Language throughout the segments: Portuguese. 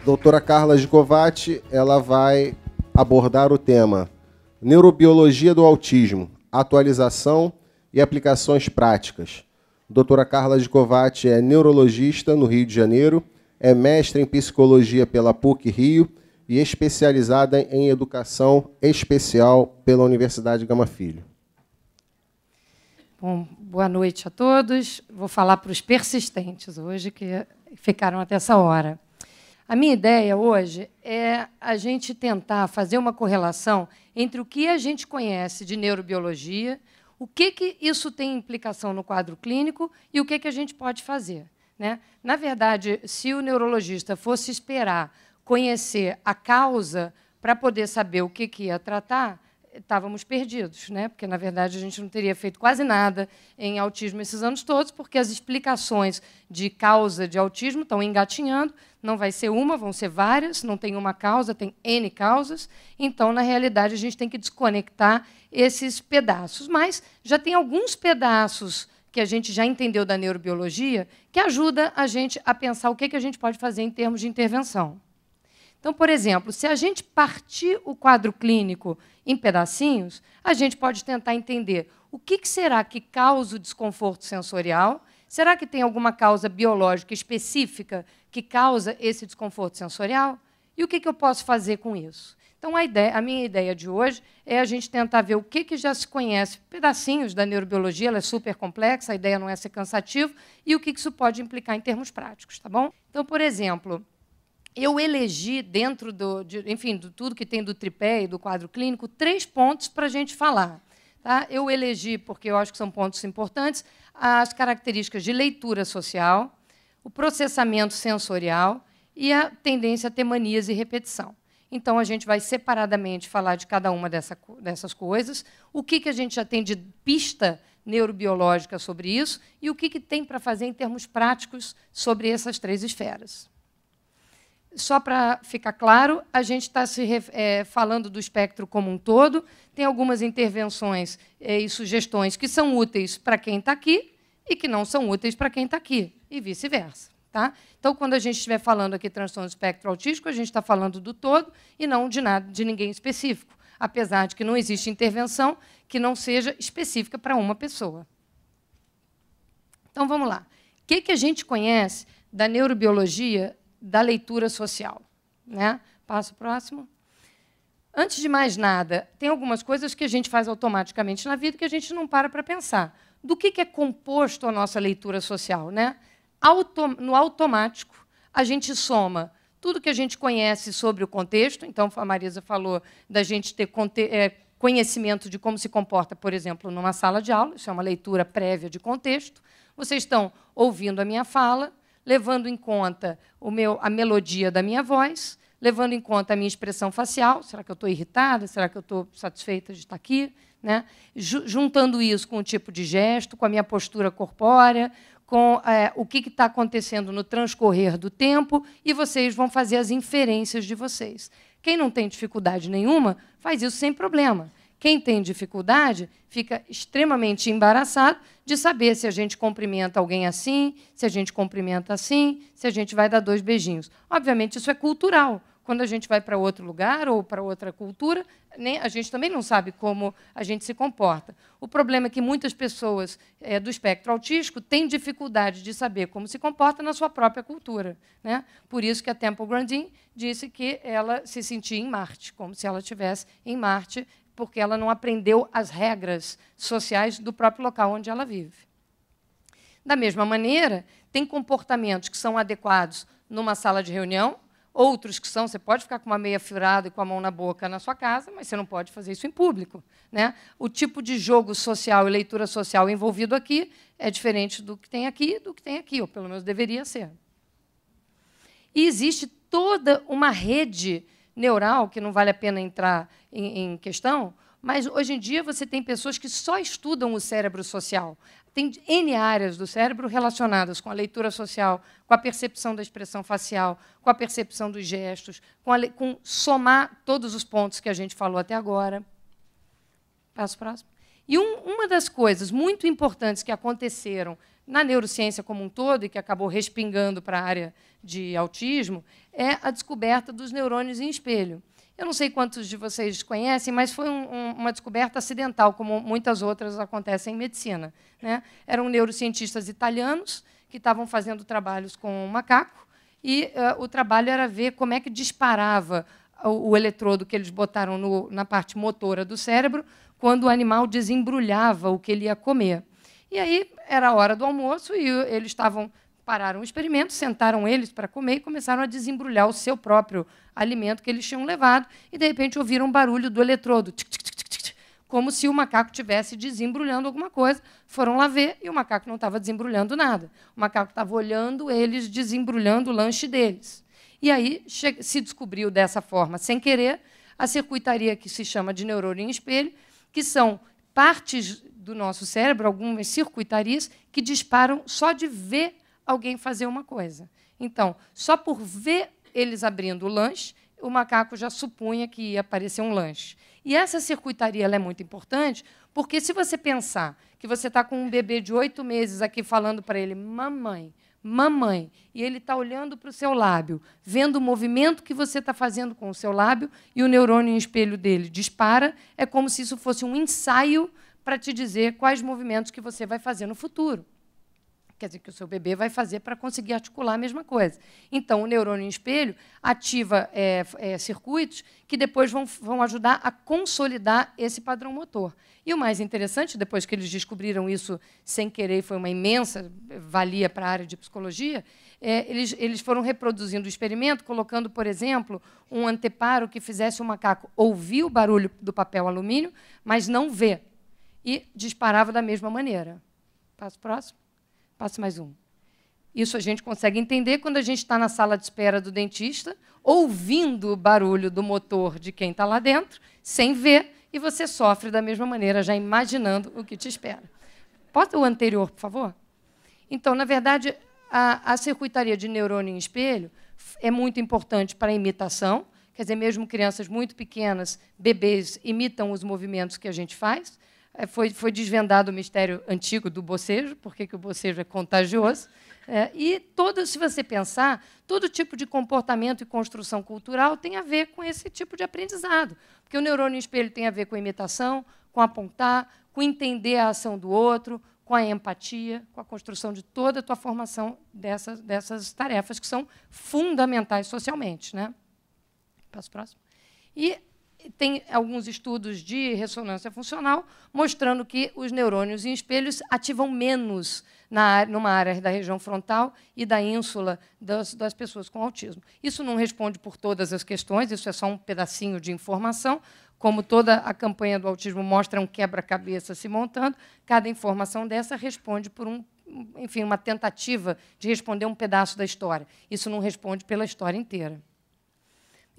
doutora Carla Gicovati, ela vai abordar o tema Neurobiologia do Autismo, atualização e aplicações práticas. Doutora Carla Gicovati é neurologista no Rio de Janeiro, é mestre em psicologia pela PUC-Rio e especializada em educação especial pela Universidade Gama Filho. Bom, boa noite a todos. Vou falar para os persistentes hoje, que ficaram até essa hora. A minha ideia hoje é a gente tentar fazer uma correlação entre o que a gente conhece de neurobiologia, o que isso tem implicação no quadro clínico e o que a gente pode fazer, né? Na verdade, se o neurologista fosse esperar conhecer a causa para poder saber o que ia tratar, estávamos perdidos, né? Porque, na verdade, a gente não teria feito quase nada em autismo esses anos todos, porque as explicações de causa de autismo estão engatinhando, não vai ser uma, vão ser várias, não tem uma causa, tem N causas. Então, na realidade, a gente tem que desconectar esses pedaços. Mas já tem alguns pedaços que a gente já entendeu da neurobiologia que ajuda a gente a pensar o que a gente pode fazer em termos de intervenção. Então, por exemplo, se a gente partir o quadro clínico em pedacinhos, a gente pode tentar entender o que será que causa o desconforto sensorial. Será que tem alguma causa biológica específica que causa esse desconforto sensorial? E o que eu posso fazer com isso? Então, a minha ideia de hoje é a gente tentar ver o que já se conhece, pedacinhos da neurobiologia, ela é super complexa, a ideia não é ser cansativo, e o que isso pode implicar em termos práticos. Tá bom? Então, por exemplo, eu elegi, dentro de tudo que tem do tripé e do quadro clínico, 3 pontos para a gente falar. Tá? Eu elegi, porque eu acho que são pontos importantes, as características de leitura social, o processamento sensorial e a tendência a ter manias e repetição. Então, a gente vai separadamente falar de cada uma dessas coisas, o que a gente já tem de pista neurobiológica sobre isso e o que tem para fazer em termos práticos sobre essas 3 esferas. Só para ficar claro, a gente está falando do espectro como um todo, tem algumas intervenções e sugestões que são úteis para quem está aqui e que não são úteis para quem está aqui, e vice-versa. Tá? Então, quando a gente estiver falando aqui de transtorno do espectro autístico, a gente está falando do todo e não de ninguém específico, apesar de que não existe intervenção que não seja específica para uma pessoa. Então, vamos lá. O que a gente conhece da neurobiologia da leitura social, né? Passo próximo. Antes de mais nada, tem algumas coisas que a gente faz automaticamente na vida que a gente não para pensar. Do que é composto a nossa leitura social, né? No automático, a gente soma tudo que a gente conhece sobre o contexto. Então, a Marisa falou da gente ter conhecimento de como se comporta, por exemplo, numa sala de aula. Isso é uma leitura prévia de contexto. Vocês estão ouvindo a minha fala, levando em conta a melodia da minha voz, levando em conta a minha expressão facial. Será que eu estou irritada? Será que eu estou satisfeita de estar aqui? Né? Juntando isso com o tipo de gesto, com a minha postura corpórea, com o que está acontecendo no transcorrer do tempo, e vocês vão fazer as inferências de vocês. Quem não tem dificuldade nenhuma, faz isso sem problema. Quem tem dificuldade fica extremamente embaraçado de saber se a gente cumprimenta alguém assim, se a gente cumprimenta assim, se a gente vai dar 2 beijinhos. Obviamente, isso é cultural. Quando a gente vai para outro lugar ou para outra cultura, a gente também não sabe como a gente se comporta. O problema é que muitas pessoas do espectro autístico têm dificuldade de saber como se comporta na sua própria cultura, né? Por isso que a Temple Grandin disse que ela se sentia em Marte, como se ela estivesse em Marte, porque ela não aprendeu as regras sociais do próprio local onde ela vive. Da mesma maneira, tem comportamentos que são adequados numa sala de reunião, outros que são, você pode ficar com uma meia furada e com a mão na boca na sua casa, mas você não pode fazer isso em público, né? O tipo de jogo social e leitura social envolvido aqui é diferente do que tem aqui, ou pelo menos deveria ser. E existe toda uma rede neural, que não vale a pena entrar em questão, mas hoje em dia você tem pessoas que só estudam o cérebro social. Tem N áreas do cérebro relacionadas com a leitura social, com a percepção da expressão facial, com a percepção dos gestos, com somar todos os pontos que a gente falou até agora. Passo próximo. E uma das coisas muito importantes que aconteceram na neurociência como um todo, e que acabou respingando para a área de autismo, é a descoberta dos neurônios em espelho. Eu não sei quantos de vocês conhecem, mas foi uma descoberta acidental, como muitas outras acontecem em medicina, né? Eram neurocientistas italianos que estavam fazendo trabalhos com um macaco, e o trabalho era ver como é que disparava o eletrodo que eles botaram na parte motora do cérebro quando o animal desembrulhava o que ele ia comer. E aí era a hora do almoço e eles pararam o experimento, sentaram eles para comer e começaram a desembrulhar o seu próprio alimento que eles tinham levado, e, de repente, ouviram um barulho do eletrodo, tic, tic, tic, tic, tic, como se o macaco estivesse desembrulhando alguma coisa. Foram lá ver e o macaco não estava desembrulhando nada. O macaco estava olhando eles desembrulhando o lanche deles. E aí se descobriu dessa forma, sem querer, a circuitaria que se chama de neurônio em espelho, que são partes do nosso cérebro, algumas circuitarias, que disparam só de ver alguém fazer uma coisa. Então, só por ver eles abrindo o lanche, o macaco já supunha que ia aparecer um lanche. E essa circuitaria ela é muito importante, porque se você pensar que você está com um bebê de 8 meses aqui falando para ele, mamãe, mamãe, e ele está olhando para o seu lábio, vendo o movimento que você está fazendo com o seu lábio, e o neurônio em espelho dele dispara, é como se isso fosse um ensaio para te dizer quais movimentos que você vai fazer no futuro. Quer dizer, que o seu bebê vai fazer para conseguir articular a mesma coisa. Então, o neurônio em espelho ativa circuitos que depois vão ajudar a consolidar esse padrão motor. E o mais interessante, depois que eles descobriram isso sem querer, foi uma imensa valia para a área de psicologia, eles foram reproduzindo o experimento, colocando, por exemplo, um anteparo que fizesse o macaco ouvir o barulho do papel alumínio, mas não ver. E disparava da mesma maneira. Passo próximo. Passe mais um. Isso a gente consegue entender quando a gente está na sala de espera do dentista, ouvindo o barulho do motor de quem está lá dentro, sem ver, e você sofre da mesma maneira, já imaginando o que te espera. Pode o anterior, por favor? Então, na verdade, a circuitaria de neurônio em espelho é muito importante para a imitação, quer dizer, mesmo crianças muito pequenas, bebês, imitam os movimentos que a gente faz. Foi desvendado o mistério antigo do bocejo, porque o bocejo é contagioso. E, se você pensar, todo tipo de comportamento e construção cultural tem a ver com esse tipo de aprendizado. Porque o neurônio em espelho tem a ver com a imitação, com apontar, com entender a ação do outro, com a empatia, com a construção de toda a tua formação dessas tarefas que são fundamentais socialmente, né? Passo próximo. E tem alguns estudos de ressonância funcional mostrando que os neurônios em espelhos ativam menos numa área da região frontal e da ínsula das pessoas com autismo. Isso não responde por todas as questões, isso é só um pedacinho de informação. Como toda a campanha do autismo mostra um quebra-cabeça se montando, cada informação dessa responde por enfim, uma tentativa de responder um pedaço da história. Isso não responde pela história inteira.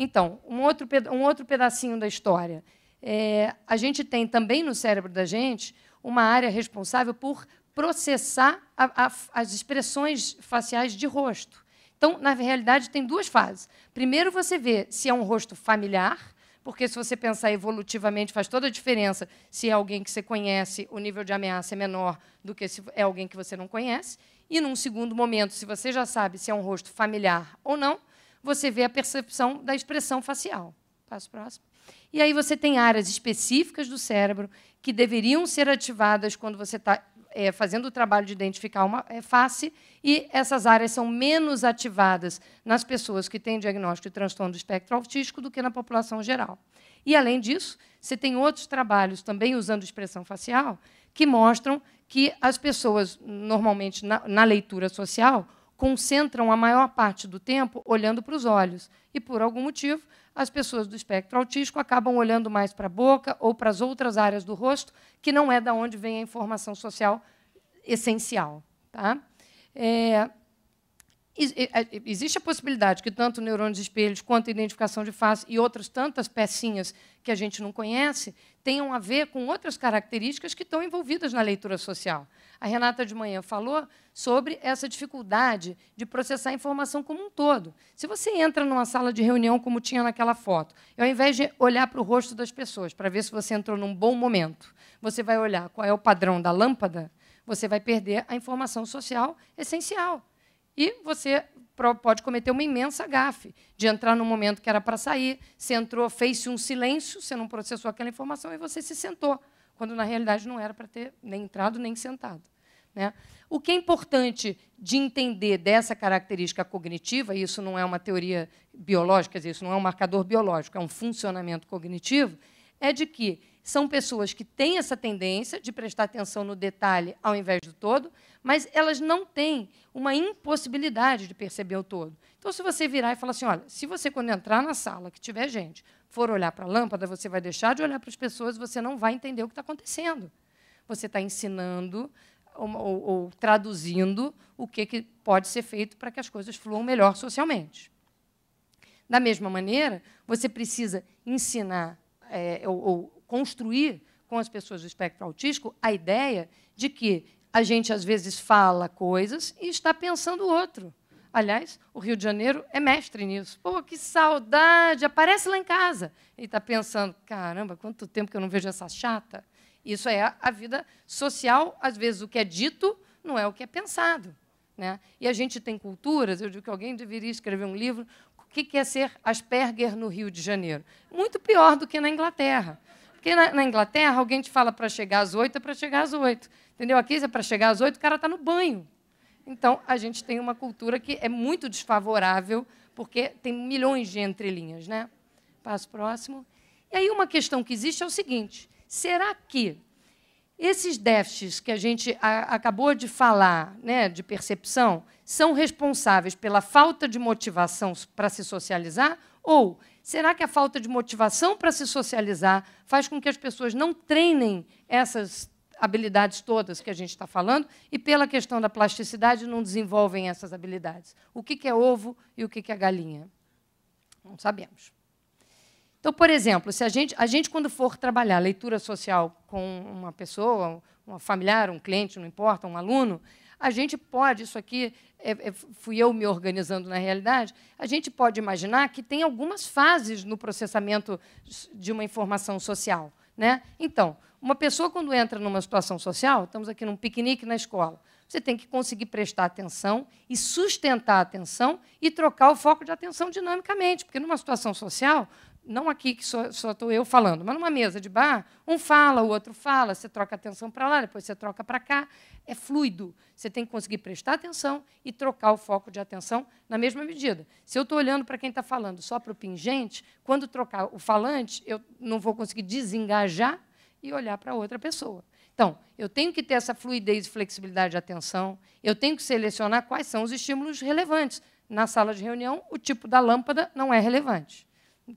Então, um outro pedacinho da história. A gente tem também no cérebro da gente uma área responsável por processar as expressões faciais de rosto. Então, na realidade, tem duas fases. Primeiro, você vê se é um rosto familiar, porque, se você pensar evolutivamente, faz toda a diferença se é alguém que você conhece, o nível de ameaça é menor do que se é alguém que você não conhece. E, num segundo momento, se você já sabe se é um rosto familiar ou não, você vê a percepção da expressão facial. Passo próximo. E aí você tem áreas específicas do cérebro que deveriam ser ativadas quando você está fazendo o trabalho de identificar uma face, e essas áreas são menos ativadas nas pessoas que têm diagnóstico de transtorno do espectro autístico do que na população geral. E, além disso, você tem outros trabalhos também usando expressão facial que mostram que as pessoas, normalmente, na leitura social, concentram a maior parte do tempo olhando para os olhos. E, por algum motivo, as pessoas do espectro autístico acabam olhando mais para a boca ou para as outras áreas do rosto, que não é da onde vem a informação social essencial. Tá? Existe a possibilidade que tanto neurônios espelhos quanto a identificação de face e outras tantas pecinhas que a gente não conhece tenham a ver com outras características que estão envolvidas na leitura social. A Renata de manhã falou sobre essa dificuldade de processar a informação como um todo. Se você entra numa sala de reunião, como tinha naquela foto, e, ao invés de olhar para o rosto das pessoas para ver se você entrou num bom momento, você vai olhar qual é o padrão da lâmpada, você vai perder a informação social essencial. E você pode cometer uma imensa gafe de entrar no momento que era para sair, você entrou, fez-se um silêncio, você não processou aquela informação e você se sentou, quando, na realidade, não era para ter nem entrado nem sentado. Né? O que é importante de entender dessa característica cognitiva, e isso não é uma teoria biológica, quer dizer, isso não é um marcador biológico, é um funcionamento cognitivo, é de que são pessoas que têm essa tendência de prestar atenção no detalhe ao invés do todo, mas elas não têm uma impossibilidade de perceber o todo. Então, se você virar e falar assim, olha, se você, quando entrar na sala, que tiver gente, for olhar para a lâmpada, você vai deixar de olhar para as pessoas e você não vai entender o que está acontecendo. Você está ensinando ou traduzindo o que pode ser feito para que as coisas fluam melhor socialmente. Da mesma maneira, você precisa ensinar ou construir com as pessoas do espectro autístico a ideia de que a gente, às vezes, fala coisas e está pensando outro. Aliás, o Rio de Janeiro é mestre nisso. Pô, que saudade! Aparece lá em casa. E está pensando, caramba, quanto tempo que eu não vejo essa chata. Isso é a vida social. Às vezes, o que é dito não é o que é pensado. Né? E a gente tem culturas, eu digo que alguém deveria escrever um livro, o que é ser Asperger no Rio de Janeiro? Muito pior do que na Inglaterra. Porque na Inglaterra, alguém te fala para chegar às 8, é para chegar às 8. Entendeu? Aqui, é para chegar às 8, o cara está no banho. Então, a gente tem uma cultura que é muito desfavorável, porque tem milhões de entrelinhas. Né? Passo próximo. E aí, uma questão que existe é o seguinte, será que esses déficits que a gente acabou de falar, né, de percepção, são responsáveis pela falta de motivação para se socializar? Ou será que a falta de motivação para se socializar faz com que as pessoas não treinem essas habilidades todas que a gente está falando e, pela questão da plasticidade, não desenvolvem essas habilidades? O que é ovo e o que é galinha? Não sabemos. Então, por exemplo, se a gente, quando for trabalhar leitura social com uma pessoa, um familiar, um cliente, não importa, um aluno, a gente pode, isso aqui fui eu me organizando na realidade, a gente pode imaginar que tem algumas fases no processamento de uma informação social. Né? Então, uma pessoa, quando entra numa situação social, estamos aqui num piquenique na escola, você tem que conseguir prestar atenção e sustentar a atenção e trocar o foco de atenção dinamicamente, porque, numa situação social, não aqui que só estou eu falando, mas numa mesa de bar, um fala, o outro fala, você troca atenção para lá, depois você troca para cá. É fluido. Você tem que conseguir prestar atenção e trocar o foco de atenção na mesma medida. Se eu estou olhando para quem está falando só para o pingente, quando trocar o falante, eu não vou conseguir desengajar e olhar para outra pessoa. Então, eu tenho que ter essa fluidez e flexibilidade de atenção, eu tenho que selecionar quais são os estímulos relevantes. Na sala de reunião, o tipo da lâmpada não é relevante,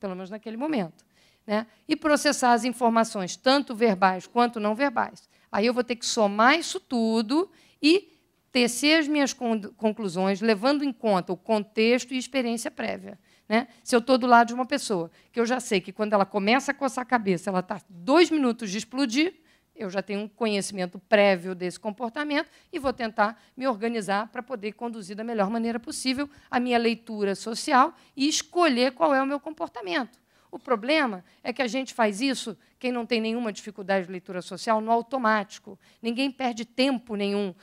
pelo menos naquele momento. Né? E processar as informações, tanto verbais quanto não verbais. Aí eu vou ter que somar isso tudo e tecer as minhas conclusões, levando em conta o contexto e experiência prévia. Né? Se eu estou do lado de uma pessoa que eu já sei que, quando ela começa a coçar a cabeça, ela está 2 minutos de explodir, eu já tenho um conhecimento prévio desse comportamento e vou tentar me organizar para poder conduzir da melhor maneira possível a minha leitura social e escolher qual é o meu comportamento. O problema é que a gente faz isso, quem não tem nenhuma dificuldade de leitura social, no automático. Ninguém perde tempo nenhum,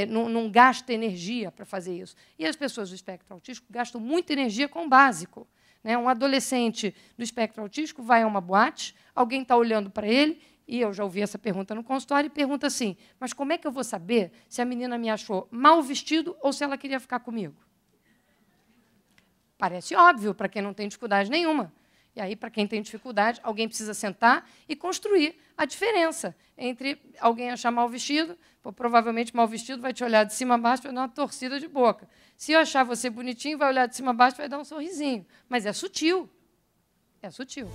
não gasta energia para fazer isso. E as pessoas do espectro autístico gastam muita energia com o básico. Né? Um adolescente do espectro autístico vai a uma boate, alguém está olhando para ele, e eu já ouvi essa pergunta no consultório, e pergunta assim, mas como é que eu vou saber se a menina me achou mal vestido ou se ela queria ficar comigo? Parece óbvio para quem não tem dificuldade nenhuma. E aí, para quem tem dificuldade, alguém precisa sentar e construir a diferença entre alguém achar mal vestido, provavelmente mal vestido vai te olhar de cima a baixo e vai dar uma torcida de boca. Se eu achar você bonitinho, vai olhar de cima a baixo e vai dar um sorrisinho. Mas é sutil. É sutil.